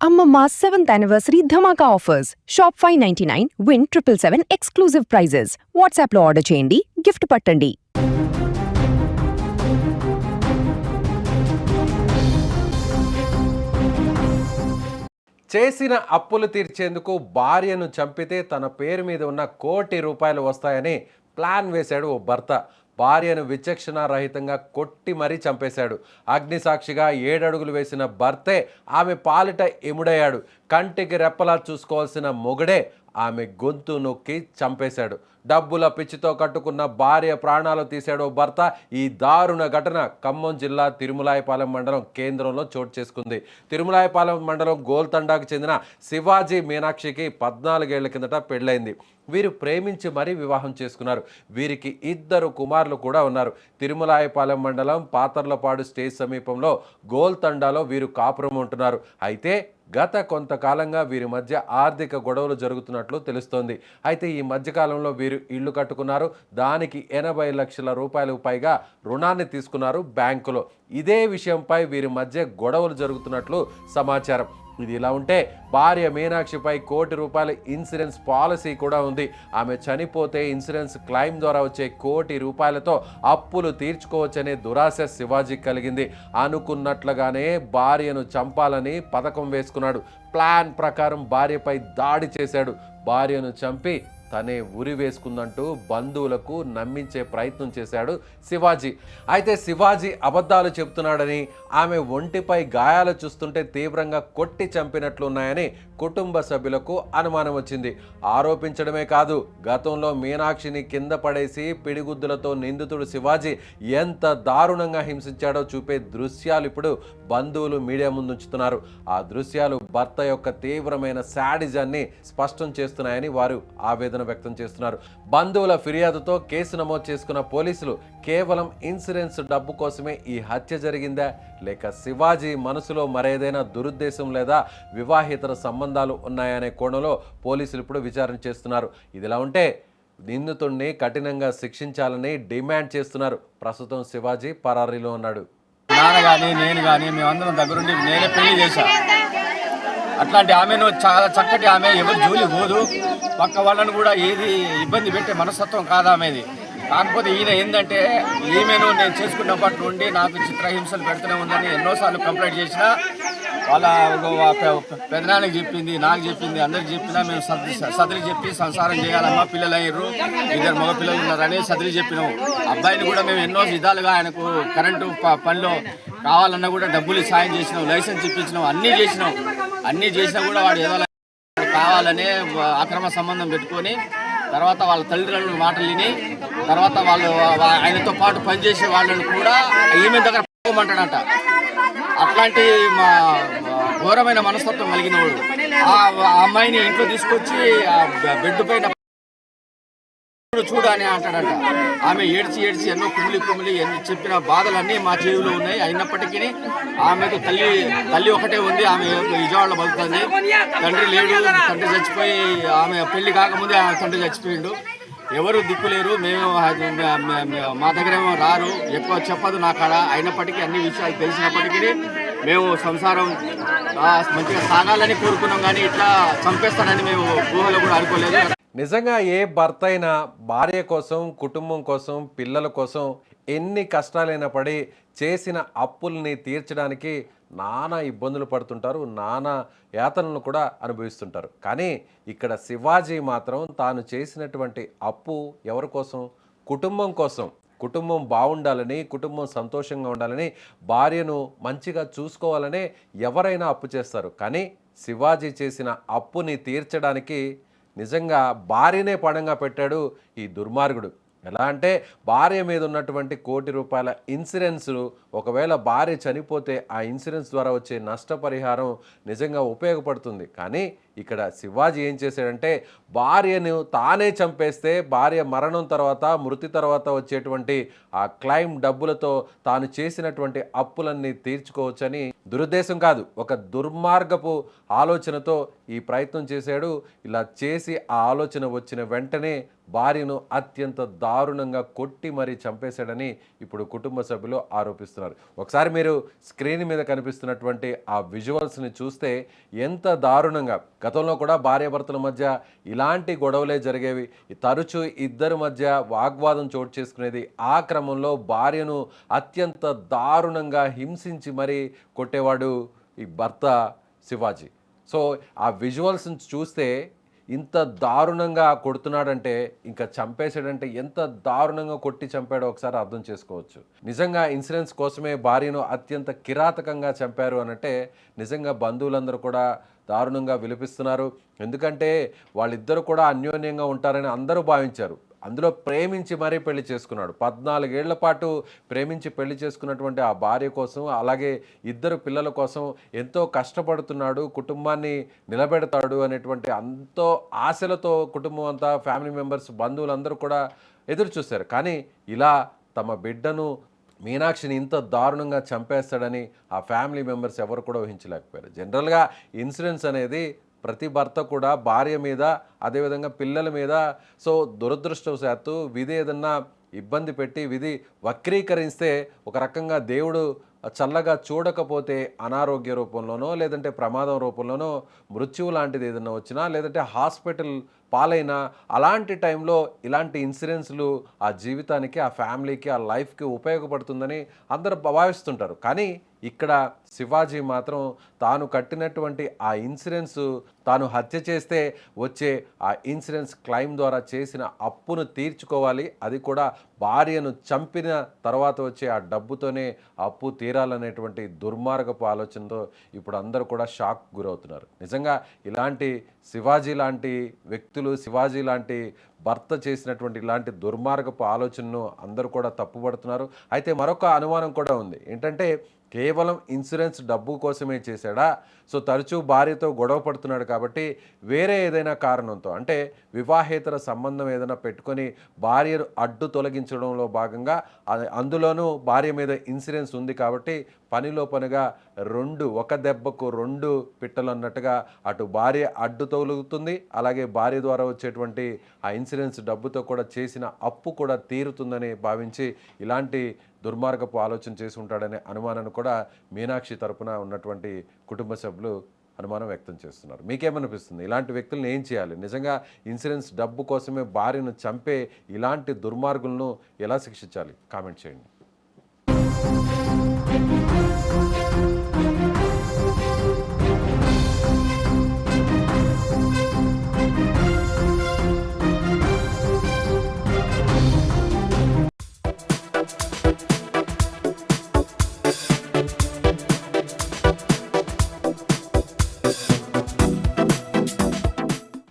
Amma 7th anniversary Dhamaka offers. Shop 599, win 777 exclusive prizes. WhatsApp లో order చేయండి, gift పట్టండి. చేసిన అప్పులు తీర్చేందుకు భార్యను చంపితే తన పేరు మీద ఉన్న ₹1 కోటి వస్తాయని ప్లాన్ వేశాడు ఓ భర్త. భార్యను విచక్షణ రహితంగా కొట్టి మరీ చంపేశాడు. అగ్నిసాక్షిగా 7 అడుగులు వేసిన భర్తే ఆమె పాలిట ఎముడయ్యాడు. కంటికి రెప్పలా చూసుకోవాల్సిన మొగుడే ఆమె గొంతు నొక్కి చంపేశాడు. డబ్బుల పిచ్చితో కట్టుకున్న భార్య ప్రాణాలు తీశాడు భర్త. ఈ దారుణ ఘటన ఖమ్మం జిల్లా తిరుమలాయపాలెం మండలం కేంద్రంలో చోటు చేసుకుంది. తిరుమలాయపాలెం మండలం గోల్తండాకు చెందిన శివాజీ మీనాక్షికి 14 ఏళ్ల కిందట పెళ్ళైంది. వీరు ప్రేమించి మరీ వివాహం చేసుకున్నారు. వీరికి 2 కుమారులు కూడా ఉన్నారు. తిరుమలాయపాలెం మండలం పాతర్లపాడు స్టేజ్ సమీపంలో గోల్తండాలో వీరు కాపురం ఉంటున్నారు. అయితే గత కొంతకాలంగా వీరి మధ్య ఆర్థిక గొడవలు జరుగుతున్నట్లు తెలుస్తోంది. అయితే ఈ మధ్యకాలంలో వీరు ఇళ్లు కట్టుకున్నారు. దానికి 80 లక్షల రూపాయలకు పైగా రుణాన్ని తీసుకున్నారు బ్యాంకులో. ఇదే విషయంపై వీరి మధ్య గొడవలు జరుగుతున్నట్లు సమాచారం. ఇది ఇలా ఉంటే భార్య మీనాక్షిపై ₹1 కోటి ఇన్సూరెన్స్ పాలసీ కూడా ఉంది. ఆమె చనిపోతే ఇన్సూరెన్స్ క్లెయిమ్ ద్వారా వచ్చే ₹1 కోటితో అప్పులు తీర్చుకోవచ్చనే దురాశ శివాజీ కలిగింది. అనుకున్నట్లుగానే భార్యను చంపాలని పథకం వేసుకున్నాడు. ప్లాన్ ప్రకారం భార్యపై దాడి చేశాడు. భార్యను చంపి తనే ఉరి వేసుకుందంటూ బంధువులకు నమ్మించే ప్రయత్నం చేశాడు శివాజీ. అయితే శివాజీ అబద్ధాలు చెబుతున్నాడని, ఆమె ఒంటిపై గాయాలు చూస్తుంటే తీవ్రంగా కొట్టి చంపినట్లున్నాయని కుటుంబ సభ్యులకు అనుమానం వచ్చింది. ఆరోపించడమే కాదు, గతంలో మీనాక్షిని కింద పడేసి పిడిగుద్దులతో నిందితుడు శివాజీ ఎంత దారుణంగా హింసించాడో చూపే దృశ్యాలు ఇప్పుడు బంధువులు మీడియా ముందుంచుతున్నారు. ఆ దృశ్యాలు భర్త యొక్క తీవ్రమైన శాడిజాన్ని స్పష్టం చేస్తున్నాయని వారు ఆవేదన వ్యక్తం చేస్తున్నారు. బంధువుల ఫిర్యాదుతో కేసు నమోదు చేసుకున్న పోలీసులు కేవలం ఇన్సూరెన్స్ డబ్బు కోసమే ఈ హత్య జరిగిందా, లేక శివాజీ మనసులో మరేదైనా దురుద్దేశం లేదా వివాహేతర సంబంధాలు ఉన్నాయనే కోణంలో పోలీసులు ఇప్పుడు విచారణ చేస్తున్నారు. ఇదిలా ఉంటే నిందితుడిని కఠినంగా శిక్షించాలని డిమాండ్ చేస్తున్నారు. ప్రస్తుతం శివాజీ పరారీలో ఉన్నాడు. నాన్న కానీ నేను కానీ మేమందరం దగ్గరుండి నేనే పెళ్లి చేశాను. అట్లాంటి ఆమెను చాలా చక్కటి ఆమె, ఎవరు జోలి పోదు, పక్క వాళ్ళను కూడా ఏది ఇబ్బంది పెట్టే మనస్తత్వం కాదు ఆమెది. కాకపోతే ఈయన ఏంటంటే ఈమెను నేను చేసుకున్నప్పటి నుండి నాకు చిత్రహింసలు పెడుతూనే ఉందని ఎన్నోసార్లు కంప్లైంట్ చేసినా వాళ్ళ పెదనానికి చెప్పింది, నాకు చెప్పింది, అందరికి చెప్పినా మేము సదిరి చెప్పి సంసారం చేయాలమ్మా, పిల్లలు అయ్యారు, 2 మగ పిల్లలు ఉన్నారని సదిరి చెప్పినాం. అబ్బాయిని కూడా మేము ఎన్నో విధాలుగా ఆయనకు కరెంటు పనిలో కావాలన్నా కూడా డబ్బులు సాయం చేసినాం, లైసెన్స్ ఇప్పించినాం, అన్నీ చేసినా కూడా వాడు ఏదో కావాలనే అక్రమ సంబంధం పెట్టుకొని తర్వాత వాళ్ళ తల్లిదండ్రుల మాటలు విని తర్వాత వాళ్ళు ఆయనతో పాటు పనిచేసే వాళ్ళని కూడా ఈమె దగ్గర పోమంటాడంట. అట్లాంటి మా ఘోరమైన మనస్తత్వం కలిగిన వాడు ఆ అమ్మాయిని ఇంట్లో తీసుకొచ్చి బెడ్ పైన చూడు అని అంటాడంట. ఆమె ఏడ్చి ఎన్నో కుమిలి చెప్పిన బాధలన్నీ మా చెవిలో ఉన్నాయి. అయినప్పటికీ ఆమెకు తల్లి ఒకటే ఉంది. ఆమె విజయవాడలో బతుకుతుంది. తండ్రి లేడు, తండ్రి చచ్చిపోయి ఆమె పెళ్లి కాకముందే ఆమె తండ్రి చచ్చిపోయిండు. ఎవరు దిక్కులేరు. మేము మా దగ్గరేమో రారు, ఎక్కువ చెప్పదు నా కాడ. అయినప్పటికీ అన్ని విషయాలు తెలిసినప్పటికీ మేము సంసారం మంచిగా సాగాలని కోరుకున్నాం, కానీ ఇట్లా చంపేస్తానని మేము ఊహలో కూడా అనుకోలేదు. నిజంగా ఏ భర్త అయినా భార్య కోసం, కుటుంబం కోసం, పిల్లల కోసం ఎన్ని కష్టాలైనా పడి చేసిన అప్పుల్ని తీర్చడానికి నానా ఇబ్బందులు పడుతుంటారు, నానా యాతనలు కూడా అనుభవిస్తుంటారు. కానీ ఇక్కడ శివాజీ మాత్రం తాను చేసినటువంటి అప్పు ఎవరి కోసం? కుటుంబం కోసం. కుటుంబం బాగుండాలని, కుటుంబం సంతోషంగా ఉండాలని, భార్యను మంచిగా చూసుకోవాలనే ఎవరైనా అప్పు చేస్తారు. కానీ శివాజీ చేసిన అప్పుని తీర్చడానికి నిజంగా భార్యనే పణంగా పెట్టాడు ఈ దుర్మార్గుడు. ఎలా అంటే భార్య మీద ఉన్నటువంటి ₹1 కోటి ఇన్సూరెన్సు, ఒకవేళ భార్య చనిపోతే ఆ ఇన్సూరెన్స్ ద్వారా వచ్చే నష్టపరిహారం నిజంగా ఉపయోగపడుతుంది. కానీ ఇక్కడ శివాజీ ఏం చేశాడంటే భార్యను తానే చంపేస్తే భార్య మరణం తర్వాత, మృతి తర్వాత వచ్చేటువంటి ఆ క్లెయిమ్ డబ్బులతో తాను చేసినటువంటి అప్పులన్నీ తీర్చుకోవచ్చని దురుద్దేశం కాదు, ఒక దుర్మార్గపు ఆలోచనతో ఈ ప్రయత్నం చేశాడు. ఇలా చేసి ఆ ఆలోచన వచ్చిన వెంటనే భార్యను అత్యంత దారుణంగా కొట్టి మరీ చంపేశాడని ఇప్పుడు కుటుంబ సభ్యులు ఆరోపిస్తున్నారు. ఒకసారి మీరు స్క్రీన్ మీద కనిపిస్తున్నటువంటి ఆ విజువల్స్ని చూస్తే ఎంత దారుణంగా, గతంలో కూడా భార్యాభర్తల మధ్య ఇలాంటి గొడవలే జరిగేవి, తరచూ ఇద్దరి మధ్య వాగ్వాదం చోటు చేసుకునేది. ఆ క్రమంలో భార్యను అత్యంత దారుణంగా హింసించి మరీ కొట్టేవాడు ఈ భర్త శివాజీ. సో ఆ విజువల్స్ని చూస్తే ఇంత దారుణంగా కొడుతున్నాడంటే, ఇంకా చంపేసాడంటే ఎంత దారుణంగా కొట్టి చంపాడో ఒకసారి అర్థం చేసుకోవచ్చు. నిజంగా ఇన్సూరెన్స్ కోసమే భార్యను అత్యంత కిరాతకంగా చంపారు అనంటే నిజంగా బంధువులందరూ కూడా దారుణంగా విలపిస్తున్నారు. ఎందుకంటే వాళ్ళిద్దరూ కూడా అన్యోన్యంగా ఉంటారని అందరూ భావించారు. అందులో ప్రేమించి మరీ పెళ్లి చేసుకున్నాడు. 14 ఏళ్ల పాటు ప్రేమించి పెళ్లి చేసుకున్నటువంటి ఆ భార్య కోసం, అలాగే ఇద్దరు పిల్లల కోసం ఎంతో కష్టపడుతున్నాడు, కుటుంబాన్ని నిలబెడతాడు అనేటువంటి ఎంతో ఆశలతో కుటుంబం అంతా, ఫ్యామిలీ మెంబర్స్, బంధువులందరూ కూడా ఎదురు చూశారు. కానీ ఇలా తమ బిడ్డను, మీనాక్షిని ఇంత దారుణంగా చంపేస్తాడని ఆ ఫ్యామిలీ మెంబర్స్ ఎవరు కూడా ఊహించలేకపోయారు. జనరల్గా ఇన్సూరెన్స్ అనేది ప్రతి భర్త కూడా భార్య మీద, అదేవిధంగా పిల్లల మీద, సో దురదృష్టవశాత్తు విధి ఏదన్నా ఇబ్బంది పెట్టి, విధి వక్రీకరిస్తే, ఒక రకంగా దేవుడు చల్లగా చూడకపోతే అనారోగ్య రూపంలోనో, లేదంటే ప్రమాదం రూపంలోనో, మృత్యువు లాంటిది ఏదైనా వచ్చినా, లేదంటే హాస్పిటల్ పాలైనా, అలాంటి టైంలో ఇలాంటి ఇన్సూరెన్స్లు ఆ జీవితానికి, ఆ ఫ్యామిలీకి, ఆ లైఫ్కి ఉపయోగపడుతుందని అందరూ భావిస్తుంటారు. కానీ ఇక్కడ శివాజీ మాత్రం తాను కట్టినటువంటి ఆ ఇన్సూరెన్స్, తాను హత్య చేస్తే వచ్చే ఆ ఇన్సూరెన్స్ క్లెయిమ్ ద్వారా చేసిన అప్పును తీర్చుకోవాలి, అది కూడా భార్యను చంపిన తర్వాత వచ్చే ఆ డబ్బుతోనే అప్పు తీరాలనేటువంటి దుర్మార్గపు ఆలోచనతో ఇప్పుడు అందరూ కూడా షాక్ గురవుతున్నారు. నిజంగా ఇలాంటి శివాజీ లాంటి వ్యక్తులు, శివాజీ లాంటి భర్త చేసినటువంటి ఇలాంటి దుర్మార్గపు ఆలోచనను అందరూ కూడా తప్పుపడుతున్నారు. అయితే మరొక అనుమానం కూడా ఉంది. ఏంటంటే కేవలం ఇన్సూరెన్స్ డబ్బు కోసమే చేశాడా? సో తరచూ భార్యతో గొడవ పడుతున్నాడు కాబట్టి వేరే ఏదైనా కారణంతో, అంటే వివాహేతర సంబంధం ఏదైనా పెట్టుకొని భార్యను అడ్డు తొలగించడంలో భాగంగా, అందులోనూ భార్య మీద ఇన్సూరెన్స్ ఉంది కాబట్టి పనిలో పనిగా ఒక దెబ్బకు 2 పిట్టలు అన్నట్టుగా అటు భార్య అడ్డు తొలుగుతుంది, అలాగే భార్య ద్వారా వచ్చేటువంటి ఆ ఇన్సూరెన్స్ డబ్బుతో కూడా చేసిన అప్పు కూడా తీరుతుందని భావించి ఇలాంటి దుర్మార్గపు ఆలోచన చేసి ఉంటాడనే అనుమానాన్ని కూడా మీనాక్షి తరపున ఉన్నటువంటి కుటుంబ సభ్యులు అనుమానం వ్యక్తం చేస్తున్నారు. మీకేమనిపిస్తుంది? ఇలాంటి వ్యక్తులను ఏం చేయాలి? నిజంగా ఇన్సూరెన్స్ డబ్బు కోసమే భార్యను చంపే ఇలాంటి దుర్మార్గులను ఎలా శిక్షించాలి? కామెంట్ చేయండి.